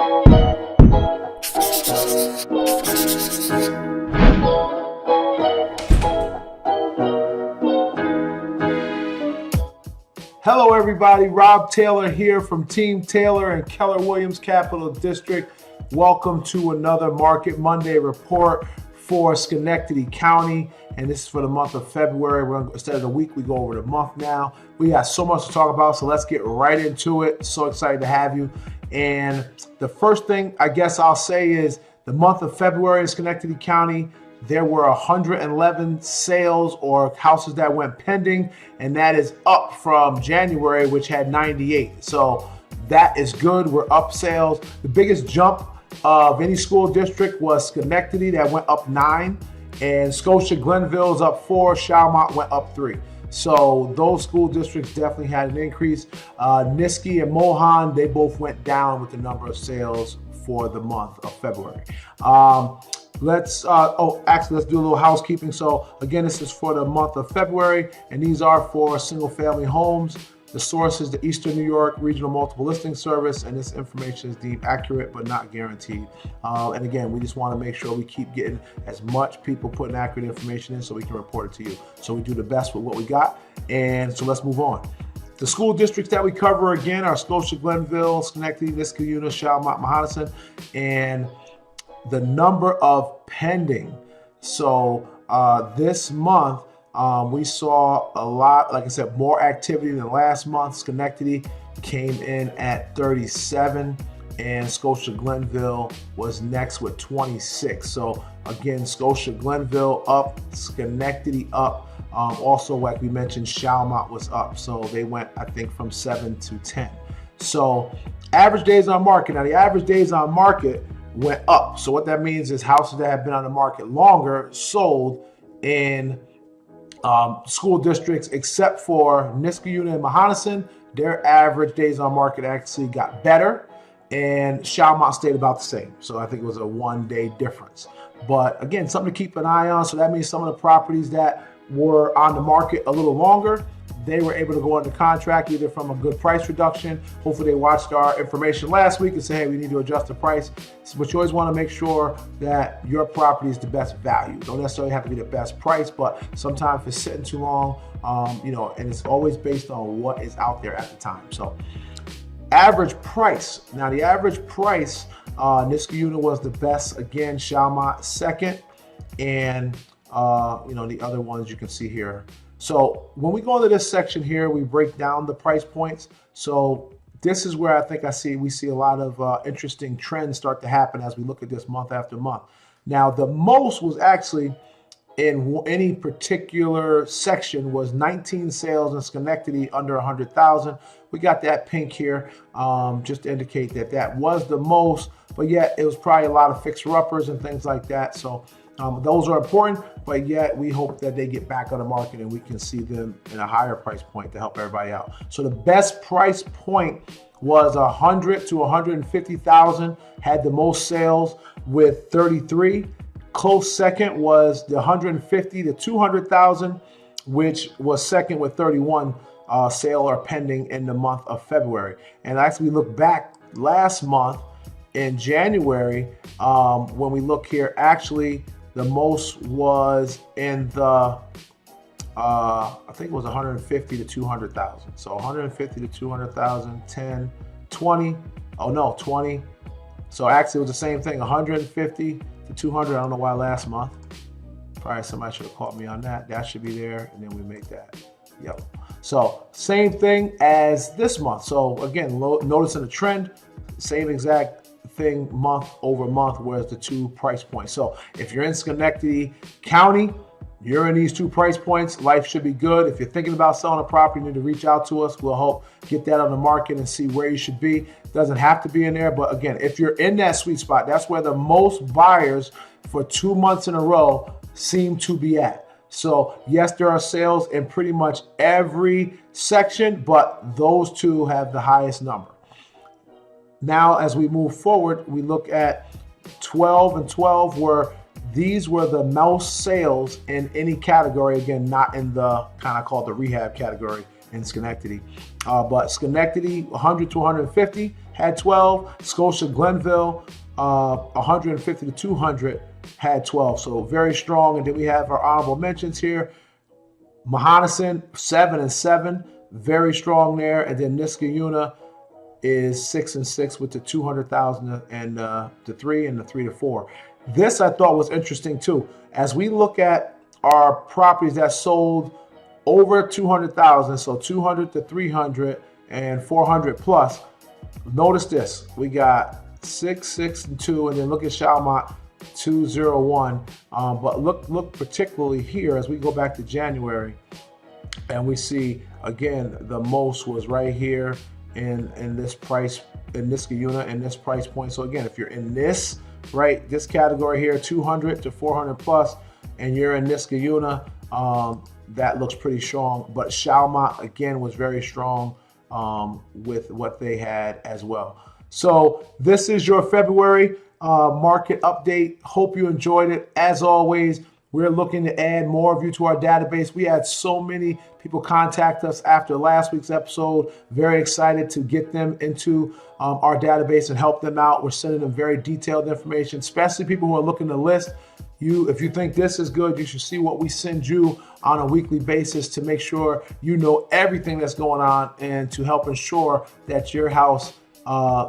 Hello everybody, Rob Taylor here from Team Taylor and Keller Williams Capital District. Welcome to another Market Monday report for Schenectady County, and this is for the month of February. Instead of the week, we go over the month now. We got so much to talk about, so let's get right into it. So excited to have you. And the first thing I guess I'll say is the month of February in Schenectady County, there were 111 sales or houses that went pending, and that is up from January, which had 98. So that is good. We're up sales. The biggest jump of any school district was Schenectady, that went up 9, and Scotia Glenville's up 4, Chalmont went up 3. So those school districts definitely had an increase. Niski and Mohan, they both went down with the number of sales for the month of February. Let's do a little housekeeping. So again, this is for the month of February, and these are for single family homes. The source is the Eastern New York Regional Multiple Listing Service, and this information is deemed accurate but not guaranteed. And again, we just want to make sure we keep getting as much people putting accurate information in so we can report it to you. So we do the best with what we got, and so let's move on. The school districts that we cover again are Scotia Glenville, Schenectady, Niskayuna, Chalmont, Mahonison, and the number of pending. So this month we saw a lot, like I said, more activity than last month. Schenectady came in at 37, and Scotia Glenville was next with 26. So again, Scotia Glenville up, Schenectady up. Also, like we mentioned, Chalmont was up. So they went, I think, from 7 to 10. So average days on market. Now the average days on market went up. So what that means is houses that have been on the market longer sold in school districts, except for Niskayuna and Mahonison. Their average days on market actually got better, and Chalmont stayed about the same. So I think it was a 1-day difference. But again, something to keep an eye on. So that means some of the properties that were on the market a little longer, they were able to go under contract either from a good price reduction. Hopefully they watched our information last week and say, hey, we need to adjust the price. But you always want to make sure that your property is the best value. Don't necessarily have to be the best price, but sometimes if it's sitting too long, and it's always based on what is out there at the time. So average price. Now the average price, Niskayuna was the best. Again, Chalmont second, and the other ones you can see here. So when we go into this section here, we break down the price points. So this is where I think we see a lot of interesting trends start to happen as we look at this month after month. Now, the most was actually in any particular section was 19 sales in Schenectady under 100,000. We got that pink here just to indicate that that was the most, but yet it was probably a lot of fixer-uppers and things like that. So those are important, but yet we hope that they get back on the market and we can see them in a higher price point to help everybody out. So the best price point was 100 to 150,000, had the most sales with 33. Close second was the 150 to 200,000, which was second with 31 sale or pending in the month of February. And actually, we look back last month in January, when we look here, actually the most was in the, I think it was 150 to 200,000. So 150 to 200,000, 10, 20, 20. So actually it was the same thing, 150 to 200. I don't know why last month. Probably somebody should have caught me on that. That should be there, and then we make that. Yep. So same thing as this month. So again, noticing the trend, same exact thing month over month, whereas the two price points. So if you're in Schenectady County, you're in these two price points, life should be good. If you're thinking about selling a property, you need to reach out to us. We'll help get that on the market and see where you should be. It doesn't have to be in there, but again, if you're in that sweet spot, that's where the most buyers for 2 months in a row seem to be at. So yes, there are sales in pretty much every section, but those two have the highest number. Now, as we move forward, we look at 12 and 12 these were the most sales in any category. Again, not in the kind of called the rehab category in Schenectady. But Schenectady, 100 to 150, had 12. Scotia Glenville, 150 to 200, had 12. So very strong. And then we have our honorable mentions here. Mahonison, 7 and 7, very strong there. And then Niskayuna is 6 and 6 with the 200,000 and the 3 and the 3 to 4. This I thought was interesting too. As we look at our properties that sold over 200,000, so 200 to 300 and 400 plus. Notice this: we got 6, 6 and 2, and then look at Chalmont 201. But look particularly here as we go back to January, and we see again the most was right here in this price in Niskayuna in this price point. So again, if you're in this this category here, 200 to 400 plus, and you're in Niskayuna, that looks pretty strong. But Chalmont again was very strong with what they had as well. So this is your February market update. Hope you enjoyed it. As always, we're looking to add more of you to our database. We had so many people contact us after last week's episode. Very excited to get them into our database and help them out. We're sending them very detailed information, especially people who are looking to list. If you think this is good, you should see what we send you on a weekly basis to make sure you know everything that's going on and to help ensure that your house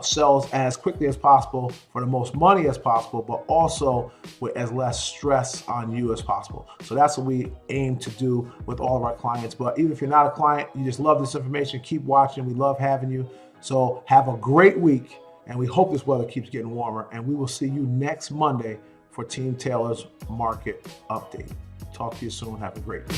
sells as quickly as possible for the most money as possible, but also with as less stress on you as possible. So that's what we aim to do with all of our clients. But even if you're not a client, you just love this information, keep watching. We love having you. So have a great week, and we hope this weather keeps getting warmer, and we will see you next Monday for Team Taylor's market update. Talk to you soon. Have a great week.